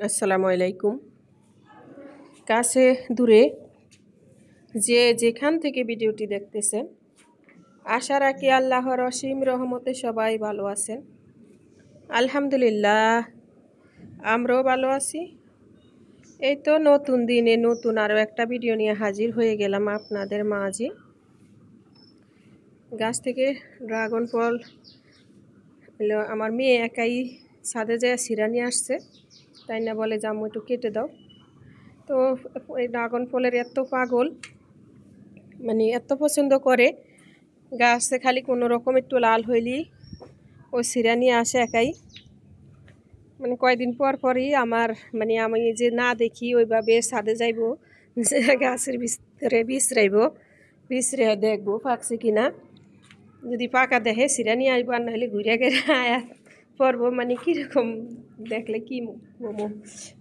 আসসালামু আলাইকুম। কাছে দূরে যে যেখান থেকে ভিডিওটি দেখতেছেন, আশা রাখি আল্লাহর অসীম রহমতে সবাই ভালো আছেন। আলহামদুলিল্লাহ, আমরাও ভালো আছি। এই তো নতুন দিনে নতুন আরও একটা ভিডিও নিয়ে হাজির হয়ে গেলাম আপনাদের মাঝে। গাছ থেকে ড্রাগন ফল আমার মেয়ে একাই ছাদে যায় সিরা নিয়ে আসছে, তাই না বলে জাম্মু একটু কেটে দাও। তো ওই ড্রাগন ফলের এত পাগল, মানে এত পছন্দ করে, গাছে খালি কোনো রকম একটু লাল হইলেই ও সিরা নিয়ে আসে একাই। মানে কয়দিন পর পরই আমি যে না দেখি ওইভাবে ছাদে যাইব, যে গাছের ভিতরে বিছরে দেখবো পাকছে কিনা। যদি পাকা দেখে সিরা নিয়ে আসবো, আর নাহলে ঘুরে গেলে আয়া পড়বো। মানে কীরকম দেখলে কি বলবো,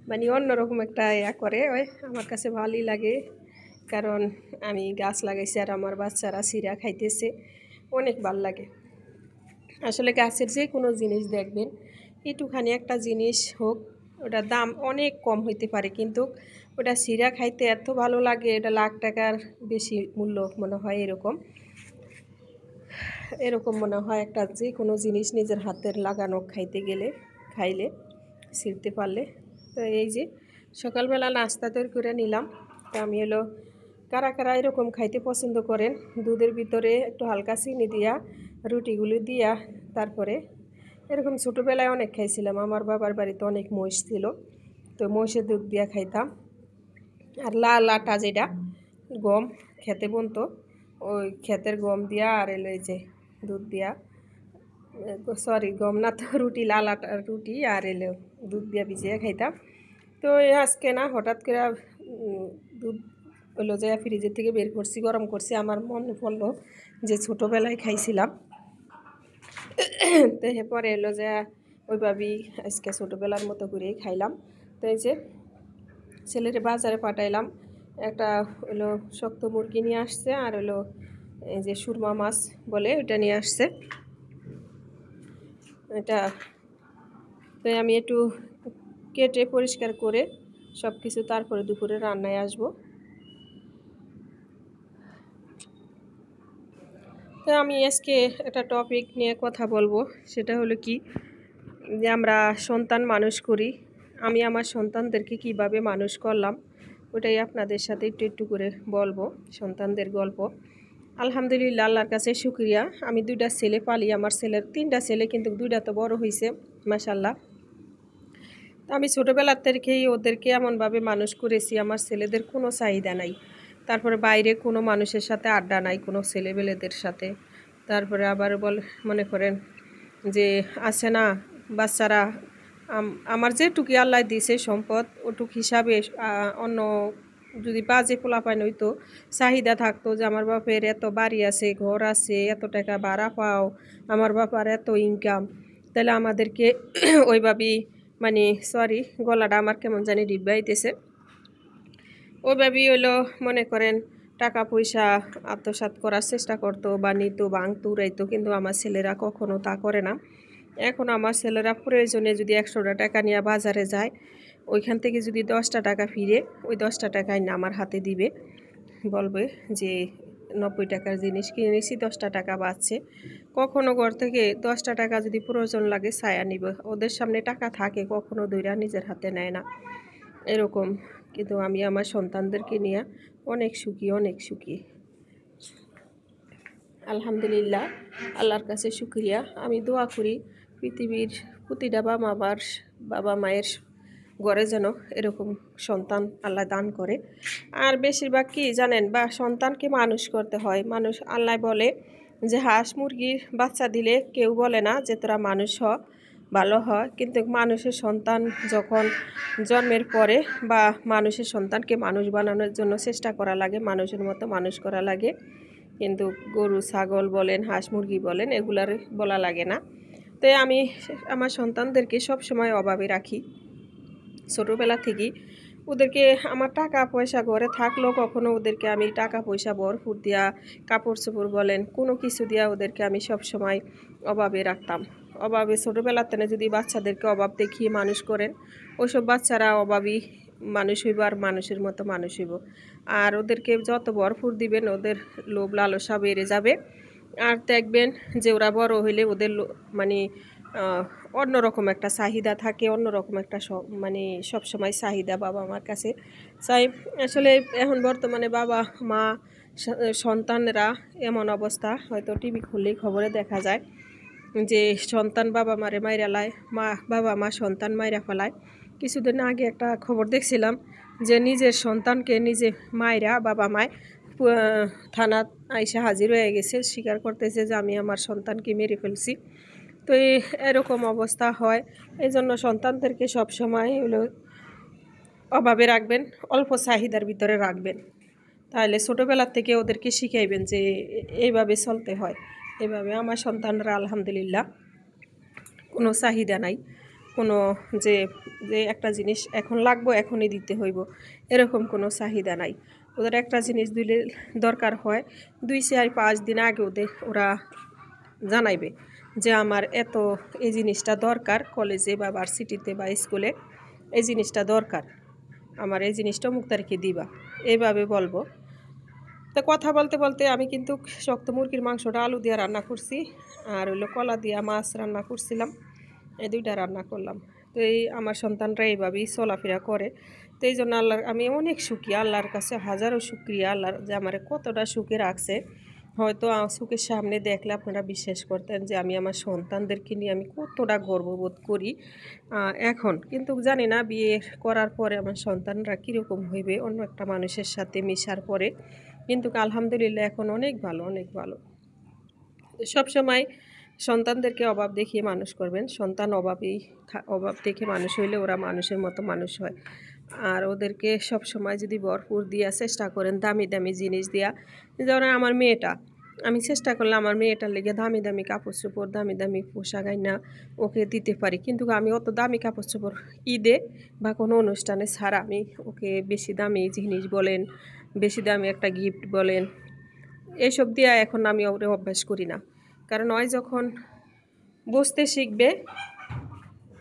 মানে অন্যরকম একটা করে। ওই আমার কাছে ভালোই লাগে, কারণ আমি গাছ লাগাইছি আর আমার বাচ্চারা সিরা খাইতেছে, অনেক ভালো লাগে। আসলে গাছের যে কোনো জিনিস দেখবেন, একটুখানি একটা জিনিস হোক, ওটার দাম অনেক কম হইতে পারে, কিন্তু ওটা সিরা খাইতে এত ভালো লাগে, এটা লাখ টাকার বেশি মূল্য মনে হয়। এরকম মনে হয় একটা যে কোনো জিনিস নিজের হাতের লাগানো খাইলে ছিঁড়তে পারলে। তো এই যে সকালবেলা নাস্তা তৈরি করে নিলাম। তো আমি কারা কারা এরকম খাইতে পছন্দ করেন, দুধের ভিতরে একটু হালকা চিনি দিয়া রুটিগুলো দিয়া, তারপরে এরকম ছোটোবেলায় অনেক খাইছিলাম। আমার বাবার বাড়িতে অনেক মহিষ ছিল, তো মহিষের দুধ দিয়া খাইতাম। আর লাল আটা যেটা গম খেতে বনতো, ওই ক্ষেতের গম দিয়া আর এই যে দুধ দিয়া, সরি গম না তো রুটি, লাল আটার রুটি আর দুধ দিয়া ভিজিয়ে খাইতাম। তো আজকে না হঠাৎ করে দুধ যে ফ্রিজের থেকে বের করছি, গরম করছি, আমার মনে পড়লো যে ছোটোবেলায় খাইছিলাম। তো এরপরে যে ওইভাবেই আজকে ছোটোবেলার মতো করেই খাইলাম। তো এই যে ছেলেরে বাজারে পাঠাইলাম, একটা শক্ত মুরগি নিয়ে আসছে, আর এই যে সুরমা মাছ বলে ওটা নিয়ে আসছে। এটা তো আমি একটু কেটে পরিষ্কার করে সব কিছু তারপরে দুপুরে রান্নায় আসব। তো আমি আজকে একটা টপিক নিয়ে কথা বলবো, সেটা হলো কি, যে আমরা সন্তান মানুষ করি, আমি আমার সন্তানদেরকে কিভাবে মানুষ করলাম, ওটাই আপনাদের সাথে একটু একটু করে বলবো, সন্তানদের গল্প। আলহামদুলিল্লাহ, আল্লাহর কাছে শুকরিয়া। আমি 2টা ছেলে পালি, আমার ছেলের 3টা ছেলে, কিন্তু 2টা তো বড় হয়েছে মাশাল্লাহ। আমি ছোটোবেলার থেকেই ওদেরকে এমনভাবে মানুষ করেছি, আমার ছেলেদের কোনো চাহিদা নাই, তারপরে বাইরে কোনো মানুষের সাথে আড্ডা নাই কোনো ছেলেবেলেদের সাথে। তারপরে আবার মনে করেন যে আছে না বাচ্চারা, আমার যেটুকু আল্লাহ দিয়েছে সম্পদ, ওটুক হিসাবে অন্য যদি বাজে পোলাপাইন হইতো, চাহিদা থাকতো যে আমার বাপের এত বাড়ি আছে, ঘর আছে, এত টাকা ভাড়া পাও, আমার বাবার এত ইনকাম, তাহলে আমাদেরকে ওইভাবেই, মানে সরি গলাটা আমার কেমন জানি ডিব্বাইতেছে, ওইভাবেই মনে করেন টাকা পয়সা আত্মসাৎ করার চেষ্টা করতো, বা নিত, ভাঙতো, উড়াইতো, কিন্তু আমার ছেলেরা কখনো তা করে না। এখন আমার ছেলেরা প্রয়োজনে যদি 100টা টাকা নিয়ে বাজারে যায়, ওইখান থেকে যদি 10টা টাকা ফিরে, ওই 10টা টাকায় না আমার হাতে দিবে, বলবে যে 90 টাকার জিনিস কিনে নিয়েছি, 10টা টাকা বাঁচছে। কখনো ঘর থেকে 10টা টাকা যদি প্রয়োজন লাগে ছায়া নিবে, ওদের সামনে টাকা থাকে, কখনো দইরা নিজের হাতে নেয় না, এরকম। কিন্তু আমি আমার সন্তানদেরকে নিয়ে অনেক সুখী। আলহামদুলিল্লাহ, আল্লাহর কাছে শুকরিয়া। আমি দোয়া করি পৃথিবীর প্রতিটা বাবা মায়ের ঘরে যেন এরকম সন্তান আল্লাহ দান করে। আর বেশিরভাগ কি জানেন, বা সন্তানকে মানুষ করতে হয়, মানুষ আল্লাহ বলে যে হাঁস মুরগির বাচ্চা দিলে কেউ বলে না যে তোরা মানুষ হ, ভালো হয়, কিন্তু মানুষের সন্তান যখন জন্মের পরে, বা মানুষের সন্তানকে মানুষ বানানোর জন্য চেষ্টা করা লাগে, মানুষের মতো মানুষ করা লাগে, কিন্তু গরু ছাগল বলেন, হাঁস মুরগি বলেন, এগুলার বলা লাগে না। তো আমি আমার সন্তানদেরকে সব সময় অভাবে রাখি, ছোটোবেলা থেকেই ওদেরকে আমার টাকা পয়সা ঘরে থাকলেও কখনো ওদেরকে আমি টাকা পয়সা ভরপুর দিয়া, কাপড় চোপড় বলেন, কোনো কিছু দিয়া ওদেরকে আমি সব সময় অভাবে রাখতাম, অভাবে ছোটোবেলাতে যদি বাচ্চাদেরকে অভাব দেখিয়ে মানুষ করেন, ওইসব বাচ্চারা অভাবী মানুষ হইব আর মানুষের মতো মানুষ হইব। আর ওদেরকে যত ভরপুর দিবেন ওদের লোভ লালসা বেড়ে যাবে। আর দেখবেন যে ওরা বড় হইলে ওদের মানে অন্যরকম একটা চাহিদা থাকে, অন্যরকম একটা মানে সবসময় চাহিদা বাবা মার কাছে চাই। আসলে এখন বর্তমানে বাবা মা সন্তানরা এমন অবস্থা, হয়তো টিভি খুললেই খবরে দেখা যায় যে সন্তান বাবা মারে মাইরা লায়, বাবা মা সন্তান মাইরা ফেলায়। কিছুদিন আগে একটা খবর দেখছিলাম যে নিজের সন্তানকে নিজে মায়েরা বাবা মায় থানা আইসা হাজির হয়ে গেছে, স্বীকার করতেছে যে আমি আমার সন্তানকে মেরে ফেলছি। তো এরকম অবস্থা হয়। এই জন্য সন্তানদেরকে সবসময় হলো অভাবে রাখবেন, অল্প চাহিদার ভিতরে রাখবেন। তাহলে ছোটোবেলার থেকে ওদেরকে শিখাইবেন যে এইভাবে চলতে হয়। এভাবে আমার সন্তানরা আলহামদুলিল্লাহ কোনো চাহিদা নাই, কোনো যে যে একটা জিনিস এখন লাগবো এখনই দিতে হইব এরকম কোনো চাহিদা নাই। ওদের একটা জিনিস দিলে দরকার হয় 2-4-5 দিন আগে ওরা জানাইবে যে আমার এই জিনিসটা দরকার, কলেজে বা ভার্সিটিতে বা স্কুলে এই জিনিসটা দরকার, আমার এই জিনিসটা অমুক তারিখে দিবা, এইভাবে বলবো। তো কথা বলতে বলতে আমি কিন্তু শক্ত মুরগির মাংসটা আলু দিয়ে রান্না করছি, আর হইলো কলা দিয়া মাছ রান্না করছিলাম, এই দুইটা রান্না করলাম। তো আমার সন্তানরা এইভাবেই চলাফেরা করে। তো এই জন্য আমি অনেক সুখী, আল্লাহর কাছে হাজারো শুকরিয়া আল্লাহর যে আমার কতটা সুখে রাখছে। হয়তো চোখের সামনে দেখলে আপনারা বিশ্বাস করতেন যে আমি আমার সন্তানদেরকে নিয়ে আমি কতটা গর্ববোধ করি এখন। কিন্তু জানি না বিয়ে করার পরে আমার সন্তানরা কীরকম হইবে অন্য একটা মানুষের সাথে মিশার পরে। কিন্তু আলহামদুলিল্লাহ এখন অনেক ভালো, অনেক ভালো। সবসময় সন্তানদেরকে অভাব দেখিয়ে মানুষ করবেন। সন্তান অভাব দেখে মানুষ হইলে ওরা মানুষের মতো মানুষ হয়। আর ওদেরকে সবসময় যদি ভরপুর দিয়া চেষ্টা করেন, দামি দামি জিনিস দিয়া, যেমন আমার মেয়েটা, আমি চেষ্টা করলে আমার মেয়েটার লেগে দামি দামি কাপড় চোপড়, দামি দামি পোশাক আইনা ওকে দিতে পারি। কিন্তু আমি অত দামি কাপড় চোপড় ঈদে বা কোনো অনুষ্ঠানে ছাড়া আমি ওকে বেশি দামি জিনিস বলেন, বেশি দামি একটা গিফট বলেন, এইসব দিয়া এখন আমি ওরে অভ্যাস করি না। কারণ ওই যখন বুঝতে শিখবে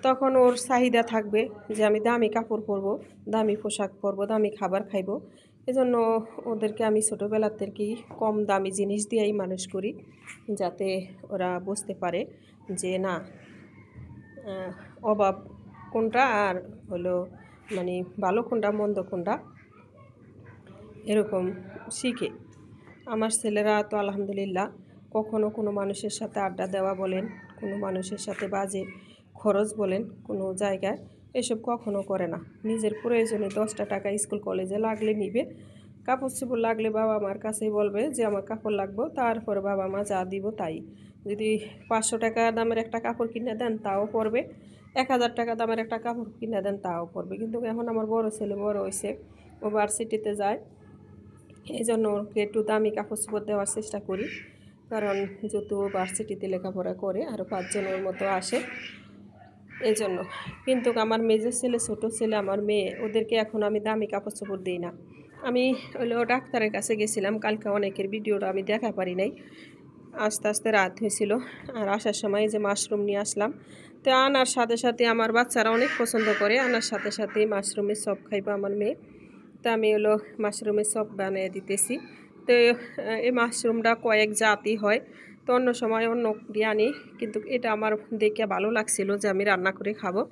তখন ওর চাহিদা থাকবে যে আমি দামি কাপড় পরবো, দামি পোশাক পরবো, দামি খাবার খাইবো। এজন্য ওদেরকে আমি ছোটোবেলার থেকেই কম দামি জিনিস দিয়েই মানুষ করি, যাতে ওরা বুঝতে পারে যে না অভাব কোনটা আর হলো মানে ভালো কোনটা মন্দ কোনটা, এরকম শিখে। আমার ছেলেরা তো আলহামদুলিল্লাহ কখনো কোনো মানুষের সাথে আড্ডা দেওয়া বলেন, কোনো মানুষের সাথে বাজে খরচ বলেন কোনো জায়গায়, এসব কখনো করে না। নিজের প্রয়োজনে 10টা টাকা স্কুল কলেজে লাগলে নিবে, কাপড় চোপড় লাগলে বাবা মার কাছেই বলবে যে আমার কাপড় লাগবো, তারপরে বাবা মা যা দিব তাই। যদি 500 টাকা দামের একটা কাপড় কিনে দেন তাও পরবে, 1000 টাকা দামের একটা কাপড় কিনে দেন তাও পরবে। কিন্তু এখন আমার বড় ছেলে বড় হয়েছে, ও ভার্সিটিতে যায়, এই জন্য ওকে একটু দামি কাপড় চোপড় দেওয়ার চেষ্টা করি। কারণ যেহেতু ভার্সিটিতে লেখাপড়া করে আরও 5 জনের মতো আসে, এই জন্য। কিন্তু আমার মেজর ছেলে, ছোটো ছেলে, আমার মেয়ে, ওদেরকে এখন আমি দামি কাপড় চোপড় দিই না। আমি হলো ডাক্তারের কাছে গেছিলাম কালকে, অনেকের ভিডিওটা আমি দেখা পারি নাই, আস্তে আস্তে রাত হয়েছিল। আর আসার সময় যে মাশরুম নিয়ে আসলাম, তো আনার সাথে সাথে আমার বাচ্চারা অনেক পছন্দ করে, আনার সাথে সাথেই মাশরুমের চপ খাইবো আমার মেয়ে। তো আমি হলো মাশরুমের চপ বানিয়ে দিতেছি। তো এই মাশরুমটা কয়েক জাতি হয়, তো অন্য সময় অন্য আনি, কিন্তু এটা আমার দেখে ভালো লাগছিল যে আমি রান্না করে খাবো,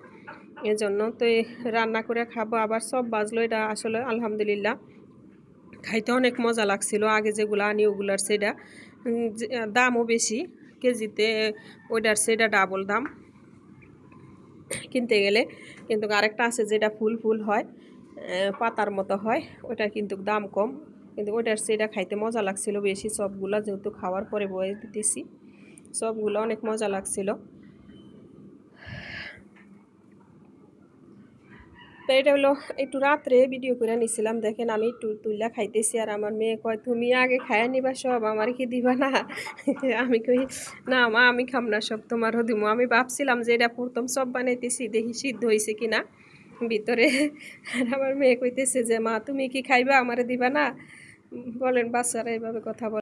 এজন্য তো রান্না করে খাবো। আবার সব বাজলো, এটা আসলে আলহামদুলিল্লাহ খাইতে অনেক মজা লাগছিল। আগে যেগুলো আনি ওগুলার সেটা দামও বেশি, কেজিতে ওইটার সেটা ডাবল দাম কিনতে গেলে। কিন্তু আরেকটা আছে যেটা ফুল ফুল হয়, পাতার মতো হয়, ওটার কিন্তু দাম কম, কিন্তু ওইটার সেটা খাইতে মজা লাগছিল বেশি। সবগুলো যেহেতু খাওয়ার পরে বয়ে দিতেছি, সবগুলো অনেক মজা লাগছিল। তো এটা হলো একটু রাত্রে ভিডিও করে নিছিলাম, দেখেন আমি একটু তুইলা খাইতেছি, আর আমার মেয়ে কয় তুমি আগে খাইয়া নিবা সব, আমার কি দিবা না? আমি কই না মা, আমি খাম না, সব তোমারও দিব। আমি ভাবছিলাম যে এটা প্রথম সব বানাইতেছি, দেখি সিদ্ধ হয়েছে কিনা ভিতরে। আর আমার মেয়ে কইতেছে যে মা তুমি কি খাইবা, আমারে দিবা না? বলেন বাচ্চারা এইভাবে কথা বলে।